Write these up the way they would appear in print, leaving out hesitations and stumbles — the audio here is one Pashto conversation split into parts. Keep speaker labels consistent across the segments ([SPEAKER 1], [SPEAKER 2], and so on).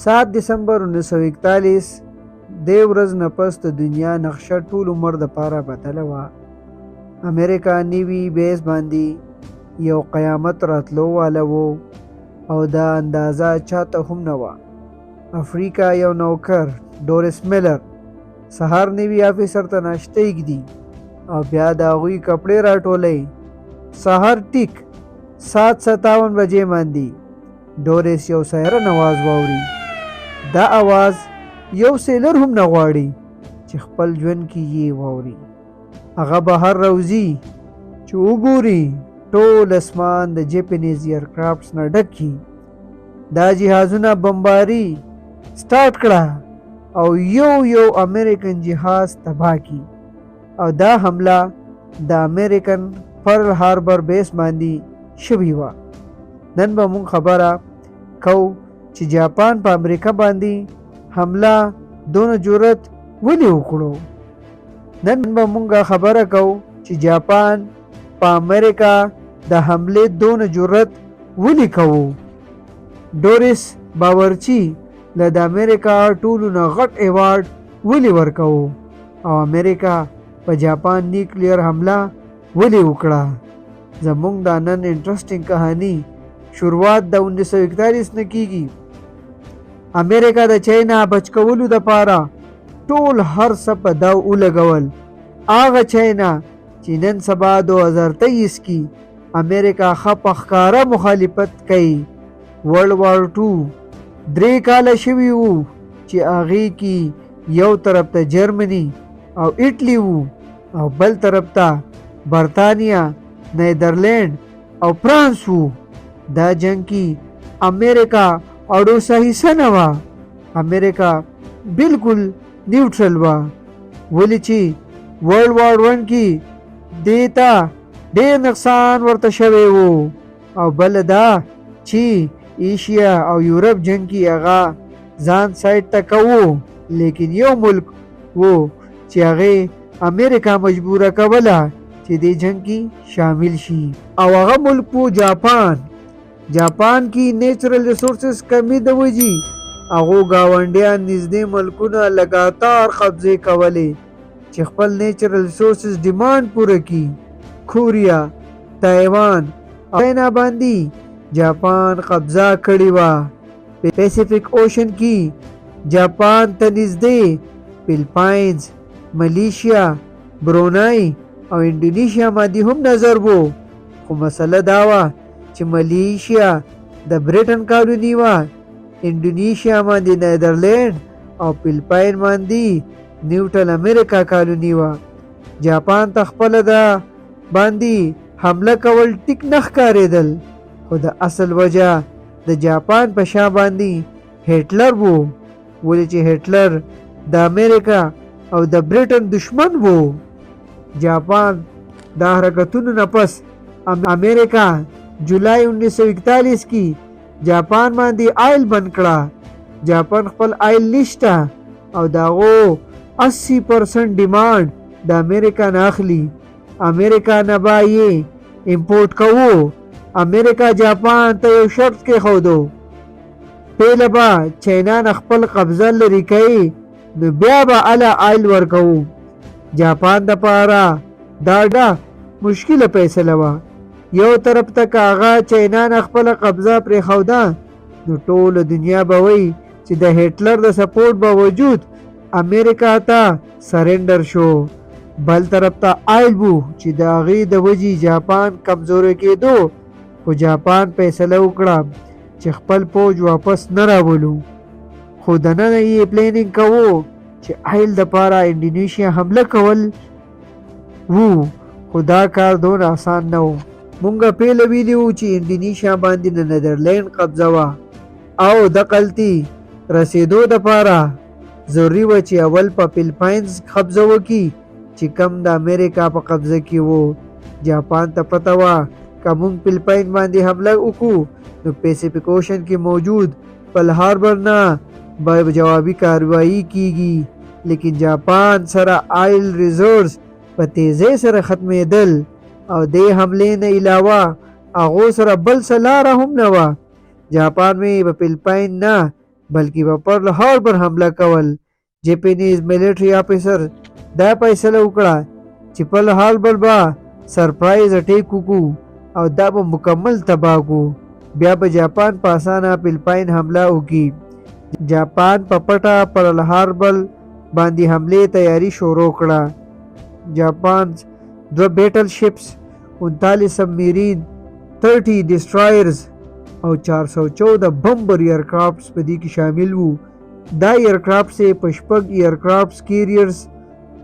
[SPEAKER 1] 7 دسمبر 1941 دې ورځ نه پس د دنیا نقشه ټول عمر دپاره بدله وه. امریکا نیوي بیس باندې یو قیامت راتلو واله و او دا اندازه چاته هم نه وه. افریقا یو نوکر ډوریس میلر سهار نیوي افیسر ته ناشته ایږدي او بیا د هغوی کپړې راټولوي. سهار ټیک 7:57 بجې باندې ډوریس یو سایرن اواز واوري. دا اواز یو سیلر هم نه غواړي چې خپل ژوند کې یې واوري. هغه بهر راوځي چې وګوري ټول اسمان د جیپنیز ایرکرافټس نه ډک کي. دا جهازونه بمباري سٹارټ کړه او یو امریکن جهاز تباه کی او دا حمله د امریکن پرل هاربر بیس باندې شوی وه. نن به مونږ خبره کو چې جاپان په امریکا باندې حمله دونه جرأت ولې وکړو. نن به مونږ خبره کو چې جاپان په امریکا د حملې دونه جرأت ولې کوو. ډوریس باورچی له د امریکا ټولو نه غټ ایوارډ ولې ورکوو او امریکا په جاپان نیوکلیر حمله ولې وکړه. زمونږ دا نن انټرسټینګ کہانی شروعات د 1941 نه کیږي. امریکا د چاینا بچ کولو دپاره ټول هر څه په داو ولګول. هغه چاینا چې نن سبا 2023 کې امریکا ښه په ښکاره مخالفت کوي. ورلډ وار 2 3 کاله شوي وو چې هغې کې یو طرف ته جرمني او ایټلی وو او بل طرف ته برطانیه، نیدرلینډ او فرانس وو. دا جنگ کې امریکا اړوسه حصه نه وه. امریکا بالکل نیوټرل وه. ولې چې ورلډ وار 1 کې دې ته ډېر نقصان ورته شوی و او بل دا چې ایشیا او یورپ جنگ کې هغه ځان سایډ ته کوو. لیکن یو ملک وو چې هغې امریکا مجبوره کوله چې دې جنگ کې شامل شي او هغه ملک وو جاپان. جاپان کې نیچرل ریسورسز کمی د وجې هغو ګاونډیان نږدې ملکونه لګاتار قبضې کولې چې خپل نیچرل ریسورسز ډیمانډ پوره کړي. کوریا، تایوان او چاینا باندې جاپان قبضه کړې وه. پیسیفیک اوشن کې جاپان ته نږدې فلپاینز، ملیشیا، برونای او انډونیشیا باندې هم نظر وو. خو مسله دا وه چې ملیشیا د بریټن کالوني وه، انډونیشیا باندې نیدرلینډ او فلپاین باندې نیوټرل امریکا کالوني وه. جاپان ته خپله د باندې حمله کول ټیک نه ښکارېدل. خو د اصل وجه د جاپان په شا باندې هټلر وو. ولې چې هټلر د امریکا او د بریټن دشمن وو. جاپان د حرکتونو نه پس امریکا جولای 1941 کې جاپان باندې آیل بند کړه. جاپان خپل آیل نشته او د هغو 80% ډیمانډ د امریکا نه اخلي. امریکا نه به یې امپورټ کوو. امریکا جاپان ته یو شرط کېښودو، پهله به چاینا نه خپل قبضه لرې کوي نو بیا به هله آیل ورکوو. جاپان دپاره دا ډېره مشکله فیصله وه. یو طرف ته که هغه چاینا نه خپله قبضه پرېښوده نو ټوله دنیا به وایي چې د هټلر د سپورټ باوجود امریکا ته سرنډر شو. بل طرف ته آیل وو چې د هغې د وجې جاپان کمزوری کېدو. خو جاپان فیصله وکړه چې خپل پوځ واپس نه راولو. خو دننه یې پلینینګ کوو چې آیل دپاره انډونیشیا حمله کول وو. خو دا کار دونه آسان نه و. مونږه پهله ویلي وو چې انډونیشیا باندې د نیدرلینډ قبضه وه او د غلطي رسېدو دپاره ضروري وه چې اول په فلپاینز قبضه وکړي چې کم د امریکا په قبضه کې وو. جاپان ته پته وه که مونږ فلپاین باندې حمله وکړو نو پیسیفیک اوشن کې موجود پرل هاربر نه به جوابي کاروایی کیږي. لیکن جاپان سره آیل ریزورس په تیزۍ سره ختمېدل او دې حملې نه علاوه هغو سره بل څه لاره هم نه وه. جاپان مې په فلپاین نه بلکې په پرل هاربر حمله کول. جیپنیز ملیټري افیسر دا فیصله وکړه چې پرل هاربر به سرپرایز اټیک وکړو او دا به مکمل تباه کړو. بیا به جاپان په اسانه فلپاین حمله وکړي. جاپان په پټه پرل هاربر باندې حملې تیاری شروع کړه. جاپان 2 بیټل شپس، 39 سبمیرین، 30 ډسټرایرز او 414 بمبر ایرکرافټس په دې کې شامل وو. دا ایرکرافټس په 6 ایرکرافټس کیریرز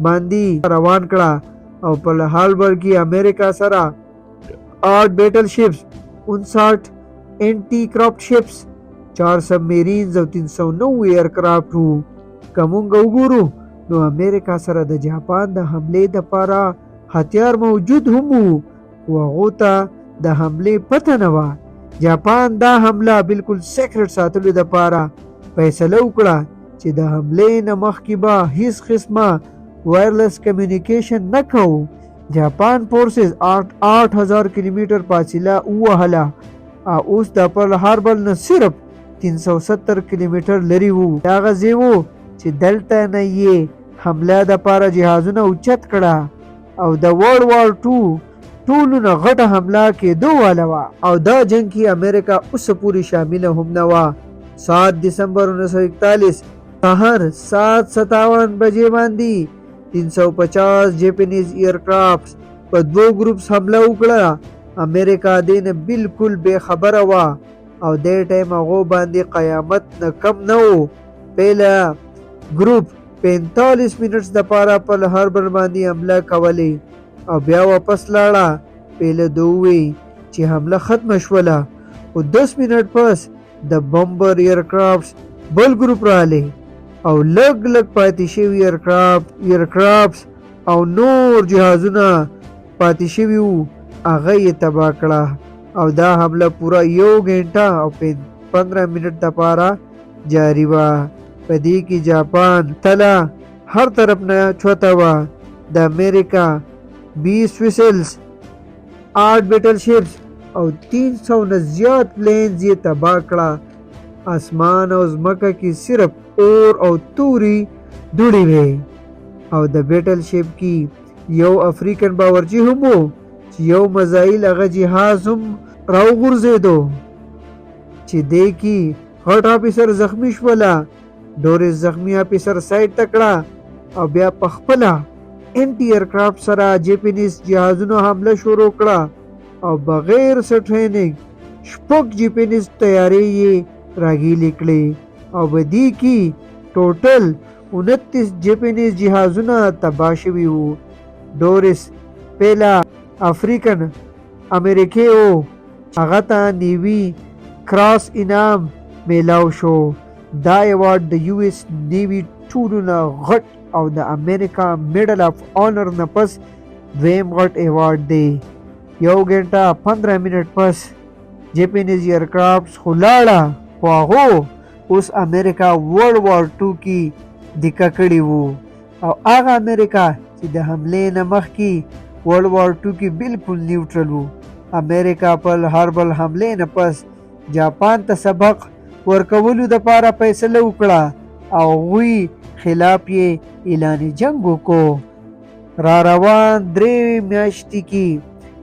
[SPEAKER 1] باندې روان کړه او په هالبر کې امریکا سره 8 بیټل شپس، 59 انټي کرافټ شپس، 4 سبمیرینز او 309 ایرکرافټ وو. کومګ وګورو نو امریکا سره د جاپان د حملې لپاره هتیار موجود هم وو او هغه ته د حملې پته نه وه. جاپان دا حمله بالکل سیکرټ ساتلو لپاره فیصله وکړه چې د حملې نه مخکې به هیڅ قسمه وایرلس کمیونیکیشن نه کوو. جاپان فورسز 8000 کیلومتر فاصله ووهله او اوس د پرل هاربر نه صرف 370 کیلومتر لري وو. دا غځې وو چې دلته نه یې حمله لپاره جهازونه اوچت کړه او د ورلد وار 2 ټولو نه غټه حمله کېدو واله وه او دا جنگ کې امریکا اوسه پورې شامله هم نه وه. 7 دسمبر 1941 سهار 7:57 بجې باندې 350 جیپنیز ایرکرافټس په 2 ګروپس حمله وکړه. امریکا دې نه بالکل بې خبره وه او دې ټایم هغو باندې قیامت نه کم نه و. پهله ګروپ 45 منټس دپاره په هاربر باندې حمله کولی او بیا واپس لاړه. پهله دوی چې حمله ختمه شوله او 10 منټ پس د بمبر ایرکرافټس بل ګروپ رالی او لږ پاتې شوي ایرکرافټس او نور جهازونه پاتې شوي وو هغه یې تباه کړه او دا حمله پوره 1 غنټه او 15 منټ دپاره جاری وه. په دې کې جاپان تله هر طرف نه چوته وه. د امریکا 20 ویسلز، 8 بیټل شپس او 300 نه زیات پلینز یې تباه کړه. اسمان او ځمکه کې صرف اور او توري دوړې وې او د بیټل شپ کې یو افریقن باورچی هم و چې یو مزایل هغه جهاز هم راوغورځېدو چې دې کې غټ افیسر زخمی شوله. ډورس زخمی افیسر سایډ ته کړه او بیا په خپله انټي ایرکرافټ سره جیپنیز جهازونو حمله شروع کړه او بغیر څه ټریننګ 6 جیپنیز تیاری یې راګیلې کړې او په دې کې ټوټل 29 جیپنیز جهازونه تباه شوي وو. ډورس پهلا افریقن امریکي و هغه ته نیوي کراس انعام میلاو شو. دا ایوارډ د یو ایس نیوي ټولو نه غټ او د امریکا میډل اف آنر نه پس دویم غټ ایوارډ دی. 1 غنټه 15 منټ پس جیپنیز ایرکرافټس خو لاړه خو هغو اوس امریکا ورلد وار 2 کې دیکه کړي وو او هغه امریکا چې د حملې نه مخکې ورلد وار 2 کې بالکل نیوټرل وو. امریکا په هاربر حملې نه پس جاپان ته سبق ورکولو دپاره فیصله وکړه او هغوی خلاف یې اعلان جنګ وکړو. را روان 3 میاشتې کې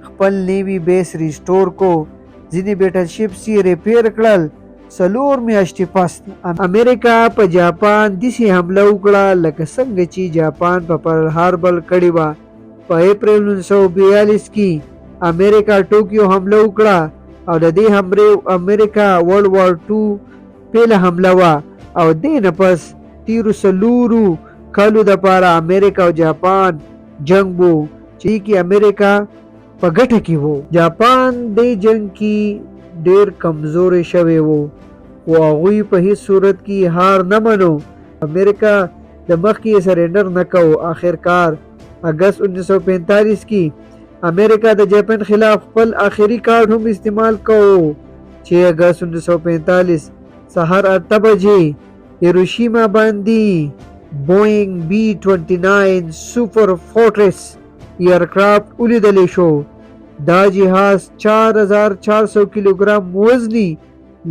[SPEAKER 1] خپل نیوي بیس ریسټور کو. ځینې بیټل شپس یې ریپیر کړل. 4 میاشتې پس امریکا په جاپان داسې حمله وکړه لکه څنګه چې جاپان په پرل هاربر کړې وه. په اپریل 1942 کې امریکا ټوکیو حمله وکړه او د دې حملې امریکا ورلد وار 2 پیله حمله وه او دې نه پس 4 کالو دپاره امریکا او جاپان جنگ وو چې کې امریکا په ګټه کې وو. جاپان دې جنگ کې ډېر کمزوري شوی وو خو هغوی په هیڅ صورت کې هار نه منو. امریکا د مخکې سرینډر نه کوو. آخرکار اگست 1945 کې امریکا د جاپان خلاف خپل آخري کارت هم استعمال کوو چې اگست 1945 سهار 8 بجې هیروشیما باندې بوینګ B-29 سوپر فورټریس ایرکرافټ ولیدلی شو. دا جهاز 4400 کیلوګرام وزنی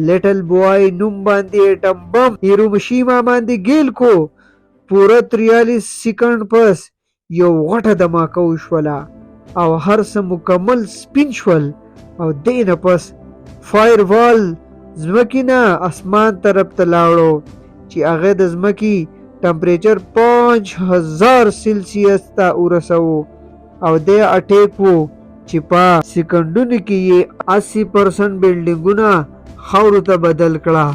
[SPEAKER 1] لیټل بوای نوم باندې اټم بم هیروشیما باندې ګیل کو. پوره 43 سکند پس یو غټه دماکه وشوله او هر څه مکمل سپین شول او دینه پس فایر وال ځمکې نه اسمان طرف ته لاړو چې هغه د ځمکې ټمپریچر 5000 سیلسیس ته ورسوه او د اټیک وو چې په سکندونو کې یې 80% بلډینګونه خاورو ته بدل کړه.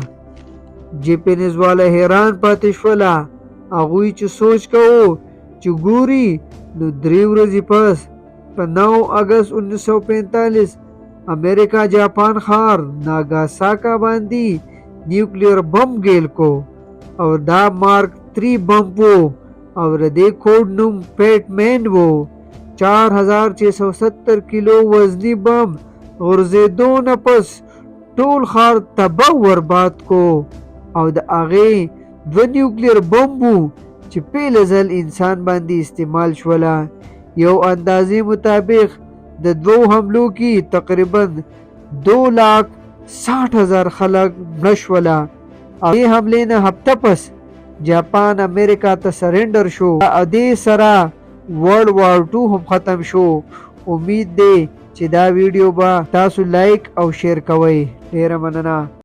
[SPEAKER 1] جاپانیز والا حیران پاتې شوله. هغوی چې سوچ کوو چې ګوري نو 3 ورځې پس په 9 اگست 1945 امریکا جاپان ښار ناګاساکا باندې نیوکلیر بم ګیل کو او دا مارک 3 بم وو او د دې کوډ نوم پیټ مین وو. 4670 کیلو وزنی بم غورځېدو نه پس ټول ښار تباه ورباد کو او د هغې 2 نیوکلیر بم وو چې پیل ځل انسان باندې استعمال شوله. یو اندازې مطابق د 2 حملو کې تقریبا 2,60,000 خلک مړه شوله. دې حملې نه هفته پس جاپان امریکا ته سرنډر شو. دې سره ورلد وار 2 هم ختم شو. امید دی چې دا ویډیو به تاسو لایک او شیر کوئ. ډیره مننه.